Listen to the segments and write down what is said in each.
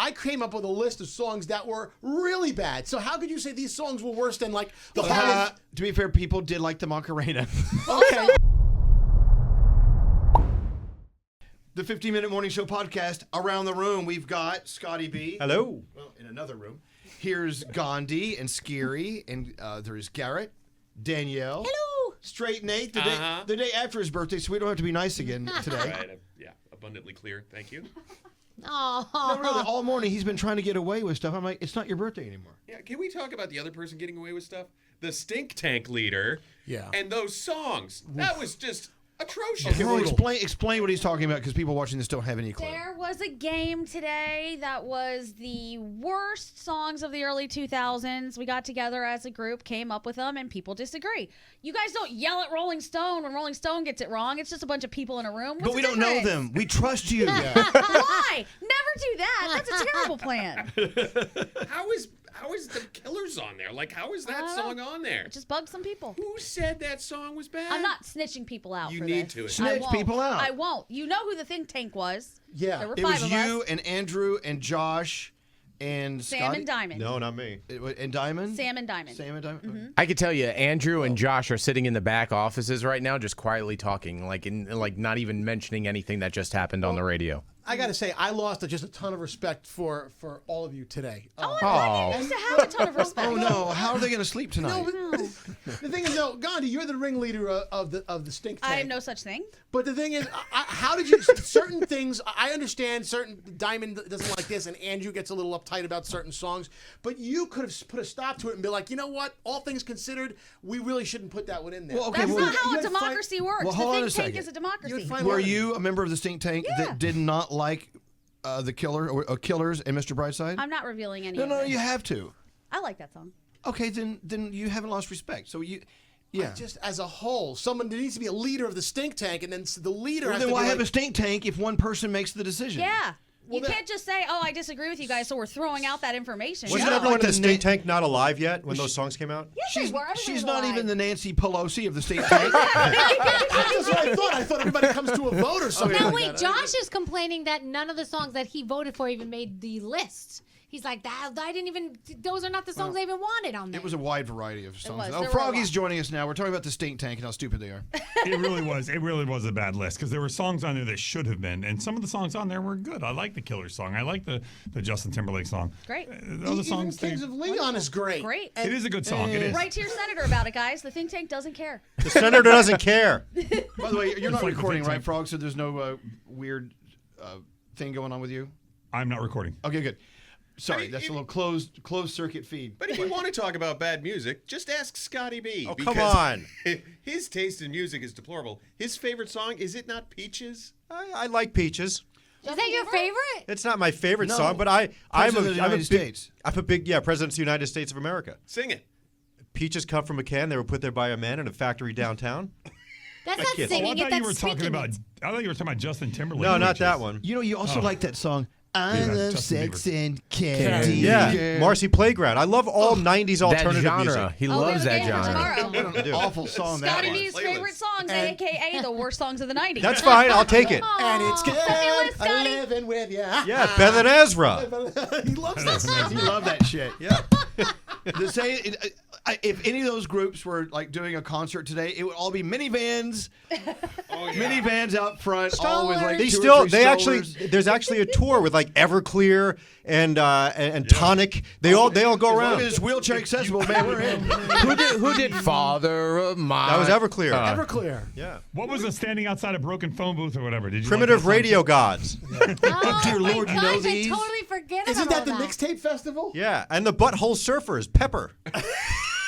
I came up with a list of songs that were really bad. So how could you say these songs were worse than like the To be fair, people did like the Macarena. Okay. The 15-Minute Morning Show podcast. Around the room, we've got Scotty B. Hello. Well, in another room. Here's Gandhi and Scary, and there's Garrett, Danielle. Hello. Straight Nate, the day after his birthday, so we don't have to be nice again today. Right, yeah, abundantly clear. Thank you. Oh. No, really, all morning he's been trying to get away with stuff. I'm like, it's not your birthday anymore. Yeah, can we talk about the other person getting away with stuff? The stink tank leader. Yeah. And those songs. That was just atrocious. Okay, well, explain what he's talking about because people watching this don't have any clue. There was a game today that was the worst songs of the early 2000s. We got together as a group, came up with them, and people disagree. You guys don't yell at Rolling Stone when Rolling Stone gets it wrong. It's just a bunch of people in a room. But we don't know them. We trust you. Why? Never do that. That's a terrible plan. How is the Killers on there? Like, how is that song on there? It just bugged some people. Who said that song was bad? I'm not snitching people out You for need this. to. I Snitch won't. people out. I won't. You know who the think tank was. Yeah. There were It five was of you us. and Andrew and Josh and Sam Scotty. and Diamond. No, not me. And Diamond? Sam and Diamond. Sam and Diamond? Mm-hmm. I could tell you, Andrew and Josh are sitting in the back offices right now, just quietly talking, like not even mentioning anything that just happened on the radio. I got to say, I lost just a ton of respect for all of you today. I used to have a ton of respect. Oh, no. How are they going to sleep tonight? The thing is, though, Gandhi, you're the ringleader of the stink tank. I have no such thing. But the thing is, how did you, certain things, I understand certain, Diamond doesn't like this, and Andrew gets a little uptight about certain songs, but you could have put a stop to it and be like, you know what, all things considered, we really shouldn't put that one in there. Well, okay, That's well, not how you a had democracy works. Well, hold on the a think tank second. is a democracy. You'd find Were one. you a member of the stink tank that did not like the Killers and Mr. Brightside? I'm not revealing any No, of no, this. you have to. I like that song. Okay, then you haven't lost respect. So yeah. Just as a whole, someone there needs to be a leader of the stink tank, and then the leader Well, has then to why be have like, a stink tank if one person makes the decision? Yeah. Well, you can't just say, oh, I disagree with you guys, so we're throwing out that information. Wasn't not everyone like in the the stink tank not alive yet when those songs came out? Yes, they were. Everybody She's was not alive. even the Nancy Pelosi of the stink tank. That's what I thought. I thought everybody comes to a vote or something. Now like wait, that. Josh is complaining that none of the songs that he voted for even made the list. He's like, I didn't even. Those are not the songs I even wanted on there. It was a wide variety of songs. was. Oh, There were a Froggy's lot. joining us now. We're talking about the stink tank and how stupid they are. It really was. It really was a bad list because there were songs on there that should have been, and some of the songs on there were good. I like the Killers song. I like the Justin Timberlake song. Great. The other Even songs. Kings of Leon is great. Great. It is a good song. It is. Write to your senator about it, guys. The think tank doesn't care. The senator doesn't care. By the way, you're not like the recording, think right, tank. Frog? So there's no weird thing going on with you? I'm not recording. Okay, good. Sorry, I mean, that's a little closed circuit feed. But if you want to talk about bad music, just ask Scotty B. Oh, come because on. His taste in music is deplorable. His favorite song, is it not Peaches? I like Peaches. Is that your favorite? It's not my favorite No. song, but I'm President of the a United big, States. I'm a big President of the United States of America. Sing it. Peaches come from a can. They were put there by a man in a factory downtown. That's I not can't- singing I it. thought That's you were talking speaking about. it. I thought you were talking about Justin Timberlake. No, not Peaches. that one. You know, you also like that song, I Yeah, Love Justin Sex Bieber. and Candy. Yeah, Marcy Playground. I love all 90s That alternative genre. music. He I'll loves do it that again genre. tomorrow. What an awful song that Scotty was. B's Playlist. favorite songs, a.k.a. the worst songs of the 90s. That's fine. I'll take it. And it's good. Fabulous, Scotty. Living with you. Yeah, better than Ezra. He loves that song. You love that shit. Yeah. If any of those groups were like doing a concert today, it would all be minivans, minivans out front, all with like There's actually a tour with like Everclear and Tonic. They all go As long around. as it's wheelchair accessible, man, we're in. Who did Father of Mine? That was Everclear. Everclear. Yeah. What was the standing outside a broken phone booth or whatever? Did you Primitive like that song? Radio Gods. Oh, dear my Lord, you know gosh, these? I totally forget Isn't about that the mixtape festival? Yeah, and the Butthole Surfers. Pepper.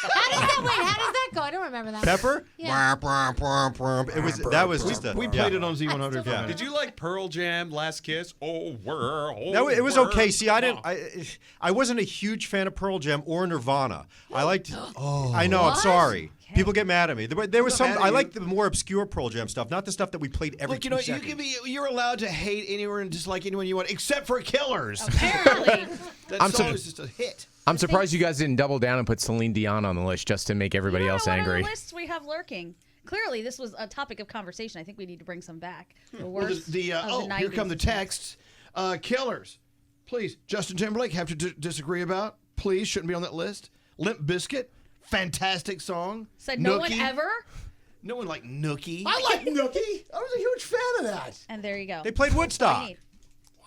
How does that go? I don't remember that. Pepper. Yeah. It was that was just a. We played it on Z100 for a minute. Did you like Pearl Jam, Last Kiss? Oh, No, it was okay. See, I wasn't a huge fan of Pearl Jam or Nirvana. I liked. I know. I'm What? sorry. People get mad at me. There was some. mad at I you. like the more obscure Pearl Jam stuff, not the stuff that we played every Like, 2 you seconds. you're allowed to hate anywhere and dislike anyone you want, except for Killers. Apparently. That song is just a hit. I'm surprised you guys didn't double down and put Celine Dion on the list just to make everybody else What angry. other lists we have lurking? Clearly, this was a topic of conversation. I think we need to bring some back. The Well, worst of the here 90s. come the texts. Killers. Please. Justin Timberlake, have to disagree about. Please, shouldn't be on that list. Limp Bizkit, fantastic song. Said no Nookie. one ever. No one liked Nookie. I like Nookie. I was a huge fan of that. And there you go. They played Woodstock.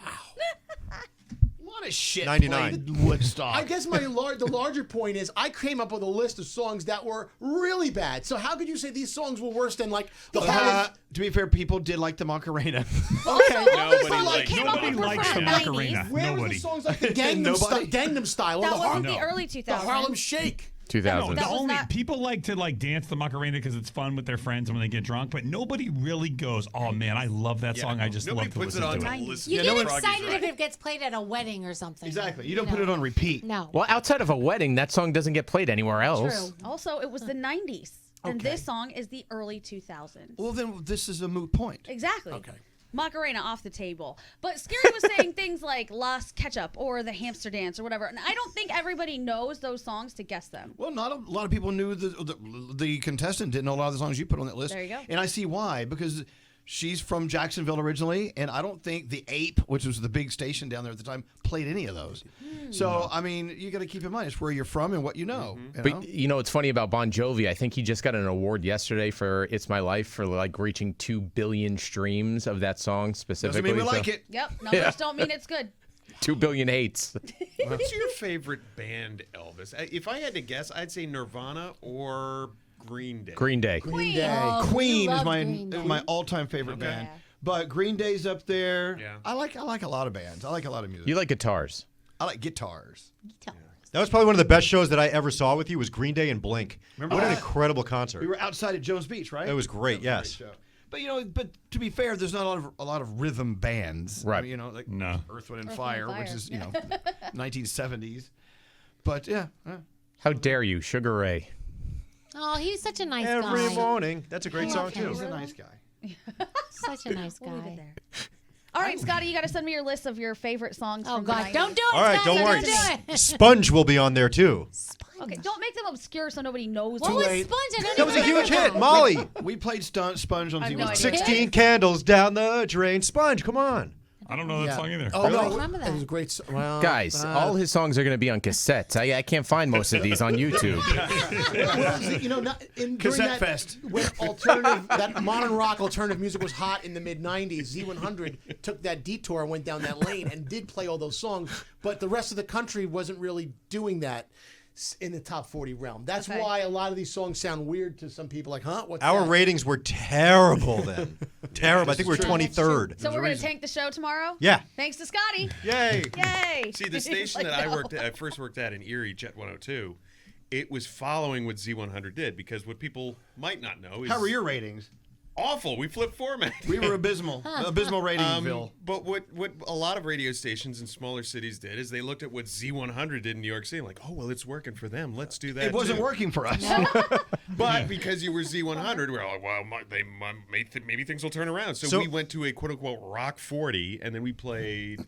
A lot of shit 99. played Woodstock. I guess the larger point is I came up with a list of songs that were really bad. So how could you say these songs were worse than like the To be fair, people did like the Macarena. Okay, Nobody likes Nobody likes the Macarena. where was Nobody. the songs like the Gangnam Style or That the was Harlem, the early 2000s. the Harlem Shake? 2000. No, That was only not- people like to dance the Macarena because it's fun with their friends and when they get drunk, but nobody really goes, "Oh man, I love that song. I just Nobody love to puts listen it on to to it." listen. You to get Froggy's excited right. if it gets played at a wedding or something. Exactly. You don't put know. it on repeat. No. Well, outside of a wedding, that song doesn't get played anywhere else. True. Also, it was the 90s. And Okay. this song is the early 2000s. Well, then this is a moot point. Exactly. Okay. Macarena off the table. But Scary was saying things like Lost Ketchup or The Hamster Dance or whatever. And I don't think everybody knows those songs to guess them. Well, not a lot of people knew the contestant didn't know a lot of the songs you put on that list. There you go. And I see why, because she's from Jacksonville originally, and I don't think the Ape, which was the big station down there at the time, played any of those. So, I mean, you got to keep in mind it's where you're from and what you know. You know? But you know, it's funny about Bon Jovi. I think he just got an award yesterday for "It's My Life" for like reaching 2 billion streams of that song specifically. Doesn't mean we So- like it. Yep. Numbers don't mean it's good. 2 billion hates. What's your favorite band, Elvis? If I had to guess, I'd say Nirvana or Green Day. Green Day. Green Day. Oh, Queen you is love my Green Day. my all-time favorite band. But Green Day's up there. Yeah. I like a lot of bands. I like a lot of music. You like guitars? I like guitars. That was probably one of the best shows that I ever saw with you was Green Day and Blink. Remember What an that? incredible concert. We were outside at Jones Beach, right? It was great, That was yes. a great show. But to be fair, there's not a lot of rhythm bands. Right. I mean, like No. Earth, Wind, and Earth, Fire, Wind, and which Fire. is 1970s. But yeah. How dare you, Sugar Ray? Oh, he's such a nice Every guy. morning. That's a great I song love him. too. He's a nice guy. Such a nice We'll leave it guy. there. All right, Scotty, you got to send me your list of your favorite songs. Oh from the God, 90s. don't do it. All right, Scott, don't worry. Don't do it. Sponge will be on there too. Okay, don't make them obscure so nobody knows. What was late. Sponge? I don't That was a even huge remember hit. that. Molly. We played Sponge on I have Z100. no idea. 16 candles down the drain. Sponge, come on. I don't know that song either. Oh, no. remember that. It was a great song. Well, Guys, all his songs are going to be on cassettes. I can't find most of these on YouTube. you know, during Cassette that, Fest. when that modern rock alternative music was hot in the mid '90s, Z100 took that detour and went down that lane and did play all those songs, but the rest of the country wasn't really doing that in the top 40 realm. That's Okay. why a lot of these songs sound weird to some people. Like, huh? What's Our that? ratings were terrible then. Terrible. I think we were 23rd. So we're going to tank the show tomorrow? Yeah. Thanks to Scotty. Yay. Yay. See, the station that I first worked at in Erie, Jet 102, it was following what Z100 did because what people might not know is How were your ratings? awful. We flipped format. We were abysmal. Abysmal rating, But what a lot of radio stations in smaller cities did is they looked at what Z100 did in New York City, like, oh well, it's working for them. Let's do that. It wasn't too. working for us. But because you were Z100, we're like, well, maybe things will turn around. So we went to a quote unquote Rock 40, and then we played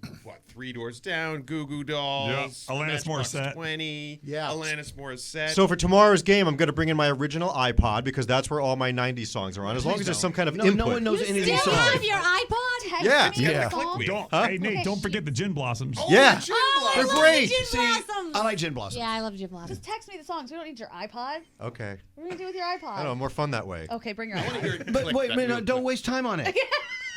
Three Doors Down, Goo Goo Dolls, Yep, Alanis Matchbox Morissette. 20, Yeah. Alanis Morissette. So for tomorrow's game, I'm going to bring in my original iPod because that's where all my 90s songs are on. As long as there's some kind of No, input. no one knows any of these Still songs. have your iPod? Text Yeah. me Yeah. the song. Don't, Huh? Hey, Nate, don't forget the Gin Blossoms. Yeah. Oh, I They're love great. the Gin See, Blossoms. I like Gin Blossom. Yeah, I love Gin Blossoms. Just text me the songs. We don't need your iPod. Okay. What are we going to do with your iPod? I don't know. More fun that way. Okay, bring your I want to iPod. hear it But click wait, that man, real don't quick. waste time on it.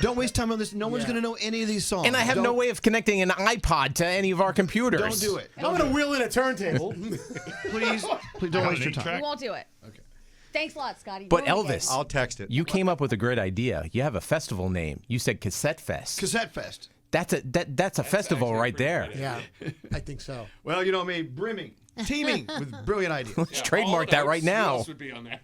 Don't waste time on this. No one's going to know any of these songs. And I have no way of connecting an iPod to any of our computers. Don't do it. I'm going to wheel in a turntable. Please don't waste your time. We won't do it. Okay. Thanks a lot, Scotty. But You're okay. Elvis, I'll text it. you came up with a great idea. You have a festival name. You said Cassette Fest. Cassette Fest. That's a festival actually a right pretty there. good Yeah, I think so. Well, you know me, brimming, teeming with brilliant ideas. Let's trademark that right Who now. else would be on that?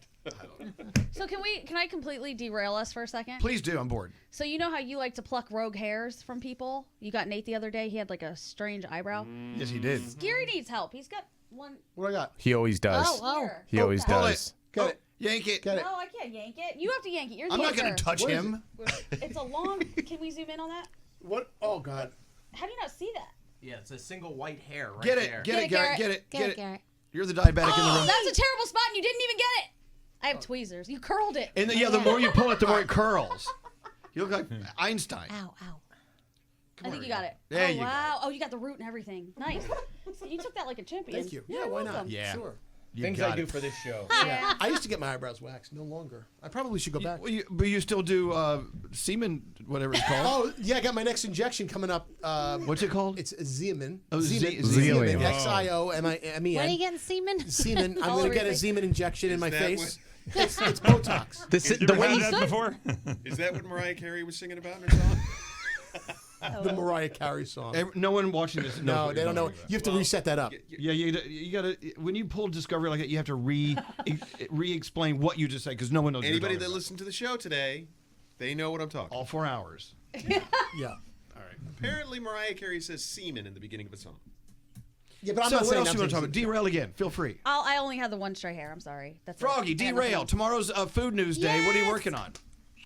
So can I completely derail us for a second? Please do. I'm bored. So you know how you like to pluck rogue hairs from people? You got Nate the other day. He had like a strange eyebrow. Yes, he did. Scary needs help. He's got one. What do I got? He always does. Oh. Here. He always Pull does. it. Got it. Yank it. Got it. No, I can't yank it. You have to yank it. You're the I'm not going anchor. to touch What is him. It's a long. Can we zoom in on that? What? Oh God. How do you not see that? Yeah, it's a single white hair right Get it. Get it, Garrett. Get it. Get it, Garrett. You're the diabetic in the room. That's a terrible spot, and you didn't even get it. I have tweezers. You curled it. And the more you pull it, the more it curls. You look like Einstein. Ow, ow. I think you got it. There oh, you go. wow. Oh, you got the root and everything. Nice. You took that like a champion. Thank you. Yeah, why not? welcome. Yeah. Sure. You Things got I do it. for this show. Yeah. I used to get my eyebrows waxed. No longer. I probably should go back. But you still do semen, whatever it's called. Oh, yeah, I got my next injection coming up. What's it called? It's Xeomin. Oh, Xeomin. Xeomin. Xiomin. When are you getting semen? Semen. I'm All going to over get a your face. Xeomin injection in my that face. It's Botox. You The ever way had that before? Is that what Mariah Carey was singing about in her song? The Mariah Carey song. No one watching this knows. No, what they you're don't know. talking about. You have to reset that up. Yeah, you got to. When you pull Discovery like that, you have to re-explain what you just said because no one knows. what you're Anybody talking that about. listened to the show today, they know what I'm talking. All 4 hours. Yeah. Apparently, Mariah Carey says semen in the beginning of a song. Yeah, but I'm So not what saying else I'm you want to talk saying about? Derail again. Feel free. I only had the one stray hair. I'm sorry. That's it. Froggy, I got nothing derail. else. Tomorrow's Food News Day. What are you working on?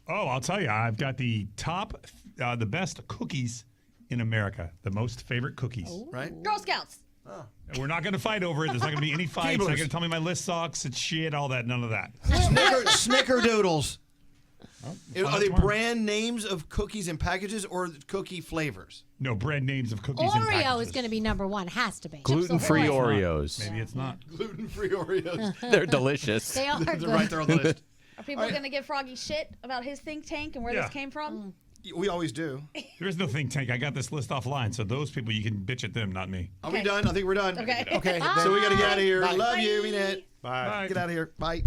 Oh, I'll tell you. I've got the top, the best cookies in America. The most favorite cookies. Right? Girl Scouts. And we're not going to fight over it. There's not going to be any fights. You're not Keeblers. going to tell me my list sucks. It's shit. All that. None of that. Snickerdoodles. Find Are out they tomorrow. brand names of cookies and packages or cookie flavors? No, brand names of cookies and Oreo packages. is going to be number one. Has to be. gluten-free Maybe it's not. Oreos. Maybe it's not. Gluten-free Oreos. They're delicious. They are good. They're right there on the list. Are people going to give Froggy shit about his think tank and where Yeah. this came from? We always do. There is no think tank. I got this list offline. So those people, you can bitch at them, not me. Are we Okay. done? I think we're done. Okay. Okay. So we got to get out of here. Bye. Love you, Bye. Minette. Bye. Get out of here. Bye.